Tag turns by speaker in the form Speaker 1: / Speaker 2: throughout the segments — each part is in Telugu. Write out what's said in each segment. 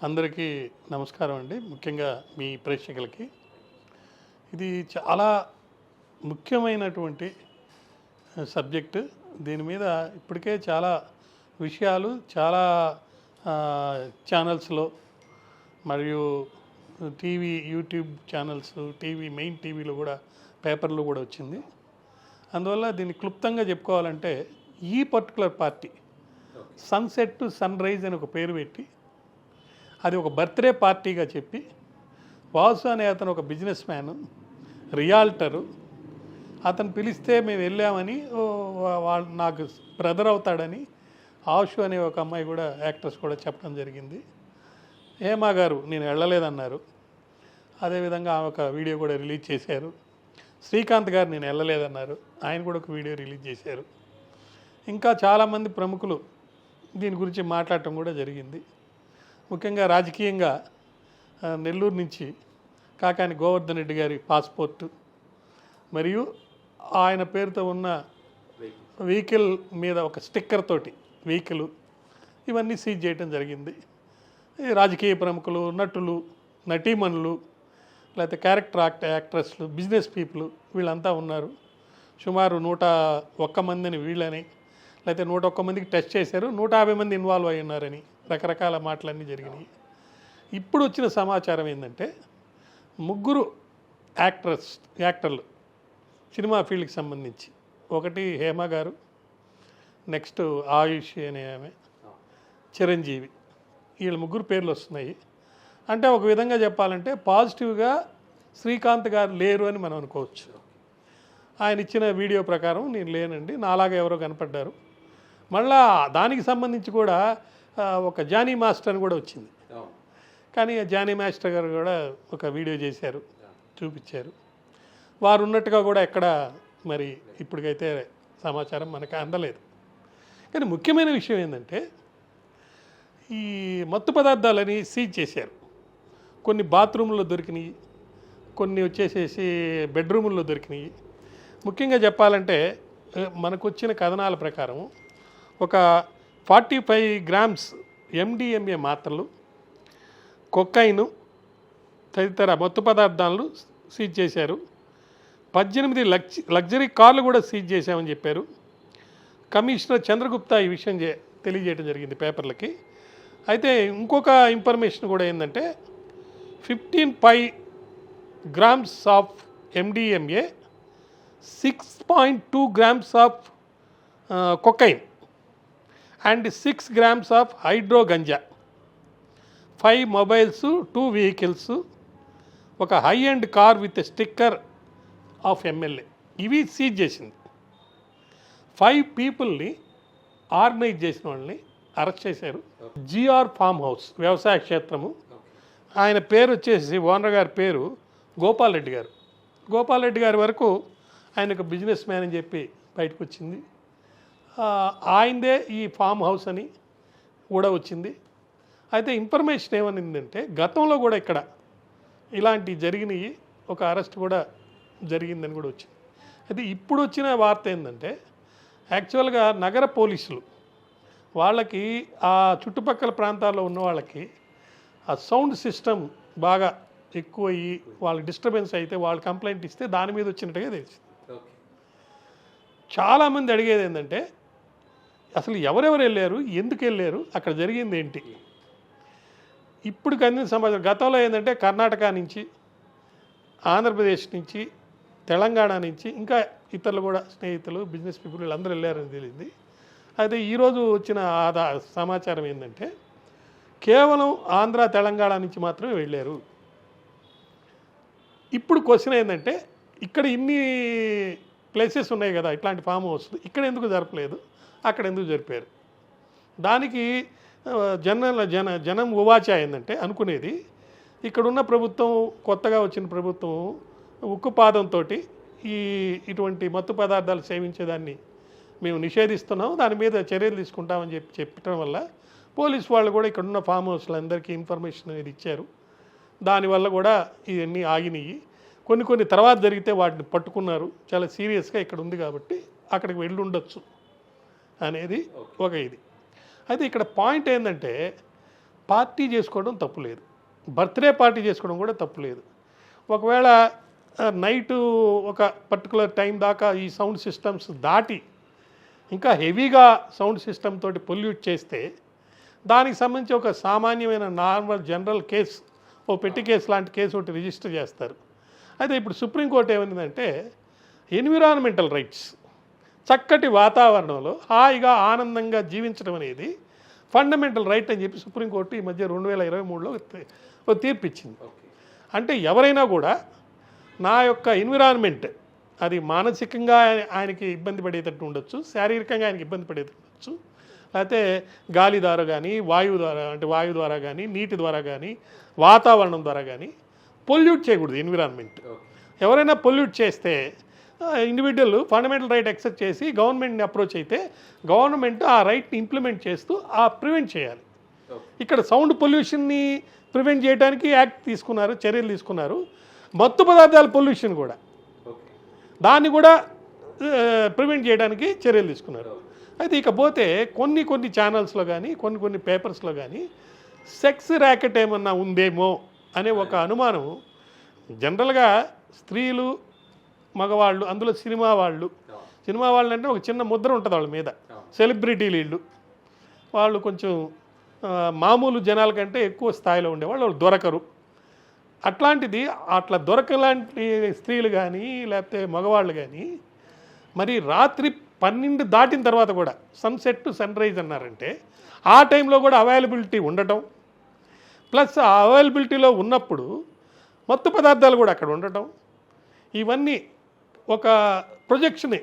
Speaker 1: అందరికీ నమస్కారం అండి. ముఖ్యంగా మీ ప్రేక్షకులకి ఇది చాలా ముఖ్యమైనటువంటి సబ్జెక్టు. దీని మీద ఇప్పటికే చాలా విషయాలు చాలా ఛానల్స్లో మరియు టీవీ యూట్యూబ్ ఛానల్స్ మెయిన్ టీవీలో కూడా పేపర్లో కూడా వచ్చింది. అందువల్ల దీన్ని క్లుప్తంగా చెప్పుకోవాలంటే ఈ particular party sunset to sunrise అని ఒక పేరు పెట్టి అది ఒక బర్త్డే పార్టీగా చెప్పి వాసు అనే అతను ఒక బిజినెస్ మ్యాను రియాల్టరు అతను పిలిస్తే మేము వెళ్ళామని వాళ్ళు నాకు బ్రదర్ అవుతాడని ఆషు అనే ఒక అమ్మాయి కూడా యాక్ట్రెస్ కూడా చెప్పడం జరిగింది. హేమా గారు నేను వెళ్ళలేదన్నారు. అదేవిధంగా ఆమె ఒక వీడియో కూడా రిలీజ్ చేశారు. శ్రీకాంత్ గారు నేను వెళ్ళలేదన్నారు. ఆయన కూడా ఒక వీడియో రిలీజ్ చేశారు. ఇంకా చాలామంది ప్రముఖులు దీని గురించి మాట్లాడటం కూడా జరిగింది. ముఖ్యంగా రాజకీయంగా నెల్లూరు నుంచి కాకాని గోవర్ధన్ రెడ్డి గారి పాస్పోర్టు మరియు ఆయన పేరుతో ఉన్న వెహికల్ మీద ఒక స్టిక్కర్ తోటి వెహికల్ ఇవన్నీ సీజ్ చేయడం జరిగింది. రాజకీయ ప్రముఖులు, నటులు, నటీమణులు, లేకపోతే క్యారెక్టర్ యాక్ట్రెస్లు, బిజినెస్ పీపుల్ వీళ్ళంతా ఉన్నారు. సుమారు 101 మందిని వీళ్ళని, లేకపోతే 101 మందికి టెస్ట్ చేశారు, 150 మంది ఇన్వాల్వ్ అయి ఉన్నారని రకరకాల మాటలన్నీ జరిగినాయి. ఇప్పుడు వచ్చిన సమాచారం ఏంటంటే ముగ్గురు యాక్టర్లు సినిమా ఫీల్డ్కి సంబంధించి, ఒకటి హేమ గారు, నెక్స్ట్ ఆయుష్ అనే ఆమె, చిరంజీవి, వీళ్ళ ముగ్గురు పేర్లు వస్తున్నాయి. అంటే ఒక విధంగా చెప్పాలంటే పాజిటివ్గా శ్రీకాంత్ గారు లేరు అని మనం అనుకోవచ్చు. ఆయన ఇచ్చిన వీడియో ప్రకారం నేను లేనండి, నాలాగా ఎవరో కనపడ్డారు. మళ్ళా దానికి సంబంధించి కూడా ఒక జానీ మాస్టర్ అని కూడా వచ్చింది. కానీ జానీ మాస్టర్ గారు కూడా ఒక వీడియో చేశారు, చూపించారు. వారు ఉన్నట్టుగా కూడా ఎక్కడ మరి ఇప్పటికైతే సమాచారం మనకు అందలేదు. కానీ ముఖ్యమైన విషయం ఏంటంటే ఈ మత్తు పదార్థాలని సీజ్ చేశారు. కొన్ని బాత్రూంలో దొరికినాయి, కొన్ని వచ్చేసేసి బెడ్రూముల్లో దొరికినాయి. ముఖ్యంగా చెప్పాలంటే మనకు వచ్చిన కథనాల ప్రకారం ఒక 45 గ్రామ్స్ MDMA మాత్రలు, కొకైను తదితర మత్తు పదార్థాలను సీజ్ చేశారు. 18 లగ్జరీ కార్లు కూడా సీజ్ చేశామని చెప్పారు. కమిషనర్ చంద్రగుప్తా ఈ విషయం తెలియజేయడం జరిగింది పేపర్లకి. అయితే ఇంకొక ఇన్ఫర్మేషన్ కూడా ఏంటంటే 15 grams of MDMA, 6.2 grams of cocaine and 6 grams of hydro ganja, 5 mobiles, 2 vehicles, ఒక high end car with sticker of MLA ఇవి సీజ్ చేసింది. 5 పీపుల్ని ఆర్గనైజ్ చేసిన వాళ్ళని అరెస్ట్ చేశారు. GR ఫామ్ హౌస్ వ్యవసాయ క్షేత్రము, ఆయన పేరు వచ్చేసి ఓనర్ గారి పేరు గోపాల్ రెడ్డి గారు. గోపాల్ రెడ్డి గారి వరకు ఆయన ఒక బిజినెస్ మ్యాన్ అని చెప్పి బయటకు వచ్చింది. ఆయనదే ఈ ఫామ్ హౌస్ అని కూడా వచ్చింది. అయితే ఇన్ఫర్మేషన్ ఏమనిందంటే గతంలో కూడా ఇక్కడ ఇలాంటివి జరిగినాయి, ఒక అరెస్ట్ కూడా జరిగిందని కూడా వచ్చింది. అయితే ఇప్పుడు వచ్చిన వార్త ఏంటంటే యాక్చువల్గా నగర పోలీసులు వాళ్ళకి ఆ చుట్టుపక్కల ప్రాంతాల్లో ఉన్న వాళ్ళకి ఆ సౌండ్ సిస్టమ్ బాగా ఎక్కువ అయ్యి వాళ్ళకి డిస్టర్బెన్స్ అయితే వాళ్ళు కంప్లైంట్ ఇస్తే దాని మీద వచ్చినట్టుగా తెలిసింది. చాలామంది అడిగేది ఏంటంటే అసలు ఎవరెవరు వెళ్ళారు, ఎందుకు వెళ్ళారు, అక్కడ జరిగింది ఏంటి. ఇప్పుడు అందిన సమాచారం గతంలో ఏంటంటే కర్ణాటక నుంచి, ఆంధ్రప్రదేశ్ నుంచి, తెలంగాణ నుంచి ఇంకా ఇతరులు కూడా స్నేహితులు, బిజినెస్ పీపుల్ వీళ్ళందరూ వెళ్ళారని తెలిసింది. అయితే ఈరోజు వచ్చిన సమాచారం ఏంటంటే కేవలం ఆంధ్ర తెలంగాణ నుంచి మాత్రమే వెళ్ళారు. ఇప్పుడు క్వశ్చన్ ఏంటంటే ఇక్కడ ఇన్ని ప్లేసెస్ ఉన్నాయి కదా ఇట్లాంటి ఫామ్ హౌస్, ఇక్కడ ఎందుకు జరపలేదు, అక్కడ ఎందుకు జరిపారు. దానికి జనం ఉవాచ ఏంటంటే అనుకునేది ఇక్కడున్న ప్రభుత్వం, కొత్తగా వచ్చిన ప్రభుత్వం ఉక్కుపాదంతో ఇటువంటి మత్తు పదార్థాలు సేవించేదాన్ని మేము నిషేధిస్తున్నాం, దాని మీద చర్యలు తీసుకుంటామని చెప్పడం వల్ల పోలీసు వాళ్ళు కూడా ఇక్కడున్న ఫామ్ హౌస్లందరికీ ఇన్ఫర్మేషన్ అనేది ఇచ్చారు. దానివల్ల కూడా ఇవన్నీ ఆగినాయి. కొన్ని తర్వాత జరిగితే వాటిని పట్టుకున్నారు. చాలా సీరియస్గా ఇక్కడ ఉంది కాబట్టి అక్కడికి వెళ్ళి ఉండొచ్చు అనేది ఒక ఇది. అయితే ఇక్కడ పాయింట్ ఏంటంటే పార్టీ చేసుకోవడం తప్పు లేదు, బర్త్డే పార్టీ చేసుకోవడం కూడా తప్పు లేదు. ఒకవేళ నైటు ఒక పర్టికులర్ టైం దాకా ఈ సౌండ్ సిస్టమ్స్ దాటి ఇంకా హెవీగా సౌండ్ సిస్టమ్ తోటి పొల్యూట్ చేస్తే దానికి సంబంధించి ఒక సామాన్యమైన నార్మల్ జనరల్ కేసు, ఓ పెట్టి కేసు లాంటి కేసు ఒకటి రిజిస్టర్ చేస్తారు. అయితే ఇప్పుడు సుప్రీంకోర్టు ఏమైందంటే ఎన్విరాన్మెంటల్ రైట్స్, చక్కటి వాతావరణంలో హాయిగా ఆనందంగా జీవించడం అనేది ఫండమెంటల్ రైట్ అని చెప్పి సుప్రీంకోర్టు ఈ మధ్య 2023లో ఒక తీర్పు ఇచ్చింది. అంటే ఎవరైనా కూడా నా యొక్క ఎన్విరాన్మెంట్ అది మానసికంగా ఆయనకి ఇబ్బంది పడేటట్టు ఉండొచ్చు, శారీరకంగా ఆయనకి ఇబ్బంది పడేటట్టు ఉండొచ్చు, లేకపోతే గాలి ద్వారా కానీ వాయువు ద్వారా కానీ నీటి ద్వారా కానీ వాతావరణం ద్వారా కానీ పొల్యూట్ చేయకూడదు ఎన్విరాన్మెంట్. ఎవరైనా పొల్యూట్ చేస్తే ఇండివిజువల్ ఫండమెంటల్ రైట్ యాక్సెప్ట్ చేసి గవర్నమెంట్ని అప్రోచ్ అయితే గవర్నమెంట్ ఆ రైట్ని ఇంప్లిమెంట్ చేస్తూ ప్రివెంట్ చేయాలి. ఇక్కడ సౌండ్ పొల్యూషన్ని ప్రివెంట్ చేయడానికి యాక్ట్ తీసుకున్నారు, చర్యలు తీసుకున్నారు. మత్తు పదార్థాల పొల్యూషన్ కూడా, దాన్ని కూడా ప్రివెంట్ చేయడానికి చర్యలు తీసుకున్నారు. అయితే ఇకపోతే కొన్ని ఛానల్స్లో కానీ కొన్ని పేపర్స్లో కానీ సెక్స్ ర్యాకెట్ ఏమన్నా ఉందేమో అనే ఒక అనుమానం. జనరల్గా స్త్రీలు మగవాళ్ళు, అందులో సినిమా వాళ్ళు అంటే ఒక చిన్న ముద్ర ఉంటుంది వాళ్ళ మీద, సెలబ్రిటీలు వాళ్ళు కొంచెం మామూలు జనాల కంటే ఎక్కువ స్థాయిలో ఉండేవాళ్ళు, వాళ్ళు దొరకరు. అట్లాంటిది అట్లా దొరకలాంటి స్త్రీలు కానీ లేకపోతే మగవాళ్ళు కానీ మరి రాత్రి 12 దాటిన తర్వాత కూడా సన్సెట్ టు సన్ రైజ్ అన్నారంటే ఆ టైంలో కూడా అవైలబిలిటీ ఉండటం, ప్లస్ ఆ అవైలబిలిటీలో ఉన్నప్పుడు మత్తు పదార్థాలు కూడా అక్కడ ఉండటం, ఇవన్నీ ఒక ప్రొజెక్షన్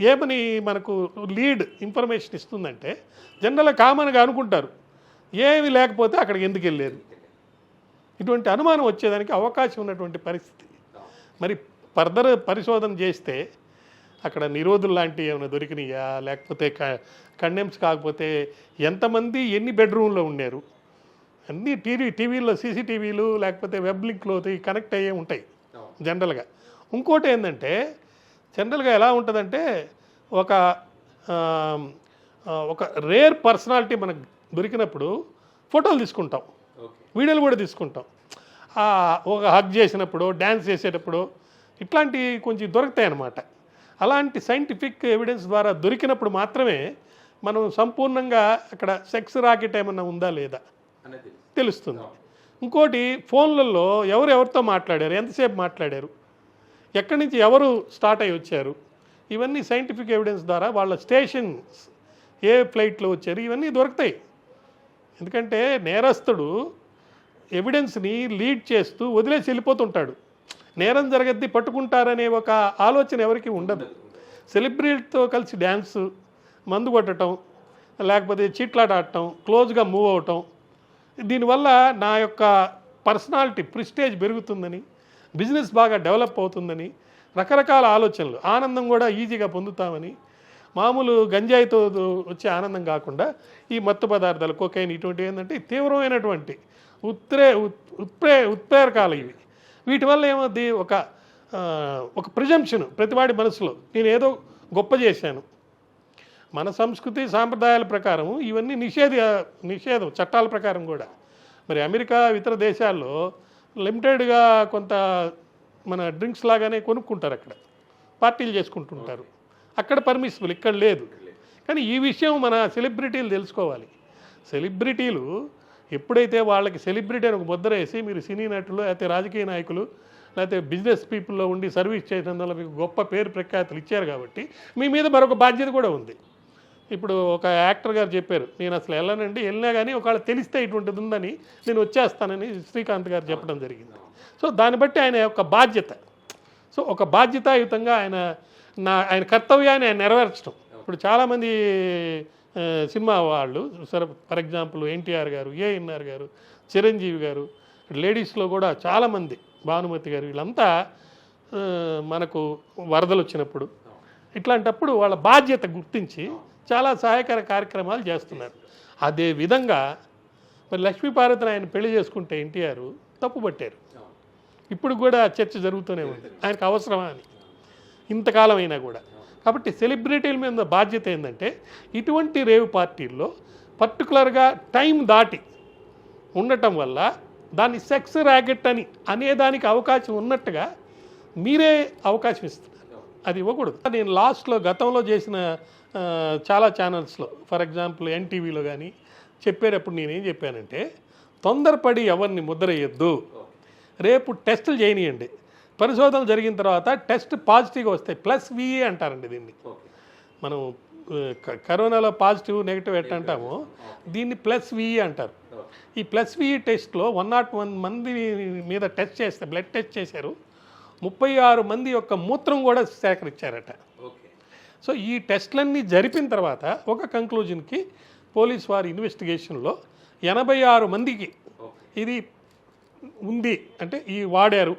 Speaker 1: ఏమని మనకు లీడ్ ఇన్ఫర్మేషన్ ఇస్తుందంటే జనరల్గా కామన్గా అనుకుంటారు ఏమి లేకపోతే అక్కడికి ఎందుకు వెళ్ళారు, ఇటువంటి అనుమానం వచ్చేదానికి అవకాశం ఉన్నటువంటి పరిస్థితి. మరి ఫర్దర్ పరిశోధన చేస్తే అక్కడ నిరోధులు లాంటివి ఏమైనా దొరికినాయా, లేకపోతే కండెమ్స్ కాకపోతే ఎంతమంది ఎన్ని బెడ్రూమ్లో ఉన్నారు, అన్నీ టీవీల్లో సీసీటీవీలు లేకపోతే వెబ్ లింక్లో కనెక్ట్ అయ్యే ఉంటాయి జనరల్గా. ఇంకోటి ఏంటంటే జనరల్గా ఎలా ఉంటుందంటే ఒక రేర్ పర్సనాలిటీ మనకు దొరికినప్పుడు ఫోటోలు తీసుకుంటాం, వీడియోలు కూడా తీసుకుంటాం. ఒక హగ్ చేసినప్పుడు, డ్యాన్స్ చేసేటప్పుడు ఇట్లాంటివి కొంచెం దొరుకుతాయి అన్నమాట. అలాంటి సైంటిఫిక్ ఎవిడెన్స్ ద్వారా దొరికినప్పుడు మాత్రమే మనం సంపూర్ణంగా అక్కడ సెక్స్ రాకెట్ ఏమన్నా ఉందా లేదా తెలుస్తుంది. ఇంకోటి ఫోన్లలో ఎవరెవరితో మాట్లాడారు, ఎంతసేపు మాట్లాడారు, ఎక్కడి నుంచి ఎవరు స్టార్ట్ అయ్యి వచ్చారు, ఇవన్నీ సైంటిఫిక్ ఎవిడెన్స్ ద్వారా వాళ్ళ స్టేషన్స్ ఏ ఫ్లైట్లో వచ్చారు ఇవన్నీ దొరుకుతాయి. ఎందుకంటే నేరస్తుడు ఎవిడెన్స్ని లీడ్ చేస్తూ వదిలేసి వెళ్ళిపోతుంటాడు. నేరం జరగద్ది పట్టుకుంటారనే ఒక ఆలోచన ఎవరికి ఉండదు. సెలబ్రిటీతో కలిసి డ్యాన్సు, మందు కొట్టడం, లేకపోతే చీట్లాట ఆడటం, క్లోజ్గా మూవ్ అవటం, దీనివల్ల నా యొక్క పర్సనాలిటీ ప్రిస్టేజ్ పెరుగుతుందని, బిజినెస్ బాగా డెవలప్ అవుతుందని, రకరకాల ఆలోచనలు, ఆనందం కూడా ఈజీగా పొందుతామని, మామూలు గంజాయితో వచ్చే ఆనందం కాకుండా ఈ మత్తు పదార్థాలు కొకైన్ ఇటువంటివి ఏంటంటే తీవ్రమైనటువంటి ఉత్ప్రేరకాలు ఇవి. వీటి వల్ల ఏమవుద్ది, ఒక ప్రిజంప్షన్ ప్రతివాడి మనసులో నేను ఏదో గొప్ప చేశాను. మన సంస్కృతి సాంప్రదాయాల ప్రకారం ఇవన్నీ నిషేధం చట్టాల ప్రకారం కూడా. మరి అమెరికా ఇతర దేశాల్లో లిమిటెడ్గా కొంత మన డ్రింక్స్ లాగానే కొనుక్కుంటారు, అక్కడ పార్టీలు చేసుకుంటుంటారు, అక్కడ పర్మిసిబుల్, ఇక్కడ లేదు. కానీ ఈ విషయం మన సెలబ్రిటీలు తెలుసుకోవాలి. సెలబ్రిటీలు ఎప్పుడైతే వాళ్ళకి సెలబ్రిటీ అని ఒక ముద్ర వేసి మీరు సినీ నటులు లేకపోతే రాజకీయ నాయకులు లేకపోతే బిజినెస్ పీపుల్లో ఉండి సర్వీస్ చేయడం వల్ల మీకు గొప్ప పేరు ప్రఖ్యాతులు ఇచ్చారు కాబట్టి మీ మీద మరొక బాధ్యత కూడా ఉంది. ఇప్పుడు ఒక యాక్టర్ గారు చెప్పారు, నేను అసలు వెళ్ళినా కానీ ఒకవేళ తెలిస్తే ఇటువంటిది ఉందని నేను వచ్చేస్తానని శ్రీకాంత్ గారు చెప్పడం జరిగింది. సో దాన్ని బట్టి ఆయన యొక్క బాధ్యత, సో ఒక బాధ్యతాయుతంగా ఆయన కర్తవ్యాన్ని ఆయన నెరవేర్చడం. ఇప్పుడు చాలామంది సినిమా వాళ్ళు ఫర్ ఎగ్జాంపుల్ ఎన్టీఆర్ గారు, ఏఎన్ఆర్ గారు, చిరంజీవి గారు, లేడీస్లో కూడా చాలామంది, భానుమతి గారు, వీళ్ళంతా మనకు వరదలు వచ్చినప్పుడు ఇట్లాంటప్పుడు వాళ్ళ బాధ్యత గుర్తించి చాలా సహాయకర కార్యక్రమాలు చేస్తున్నారు. అదే విధంగా మరి లక్ష్మీపార్వతిని ఆయన పెళ్లి చేసుకుంటే ఎన్టీఆర్ తప్పుపట్టారు. ఇప్పుడు కూడా చర్చ జరుగుతూనే ఉంది ఆయనకు అవసరమా అని, ఇంతకాలం అయినా కూడా. కాబట్టి సెలబ్రిటీల మీద బాధ్యత ఏంటంటే ఇటువంటి రేవ్ పార్టీల్లో పర్టికులర్గా టైం దాటి ఉండటం వల్ల దాన్ని సెక్స్ ర్యాకెట్ అని అనేదానికి అవకాశం ఉన్నట్టుగా మీరే అవకాశం ఇస్తున్నారు. అది ఇవ్వకూడదు. నేను లాస్ట్లో గతంలో చేసిన చాలా ఛానల్స్లో, ఫర్ ఎగ్జాంపుల్ ఎన్టీవీలో కానీ చెప్పేటప్పుడు నేనేం చెప్పానంటే, తొందరపడి ఎవరిని ముద్ర వేయొద్దు, రేపు టెస్టులు చేయనియండి, పరిశోధనలు జరిగిన తర్వాత టెస్ట్ పాజిటివ్గా వస్తాయి, +VE అంటారండి దీన్ని. మనం కరోనాలో పాజిటివ్ నెగిటివ్ ఎట్లా అంటామో దీన్ని +VE అంటారు. ఈ +VE టెస్ట్లో 101 మంది మీద టెస్ట్ చేస్తే, బ్లడ్ టెస్ట్ చేశారు, 36 మంది యొక్క మూత్రం కూడా సేకరించారట. సో ఈ టెస్ట్లన్నీ జరిపిన తర్వాత ఒక కంక్లూజన్కి పోలీస్ వారి ఇన్వెస్టిగేషన్లో 86 మందికి ఇది ఉంది అంటే ఈ వాడారు,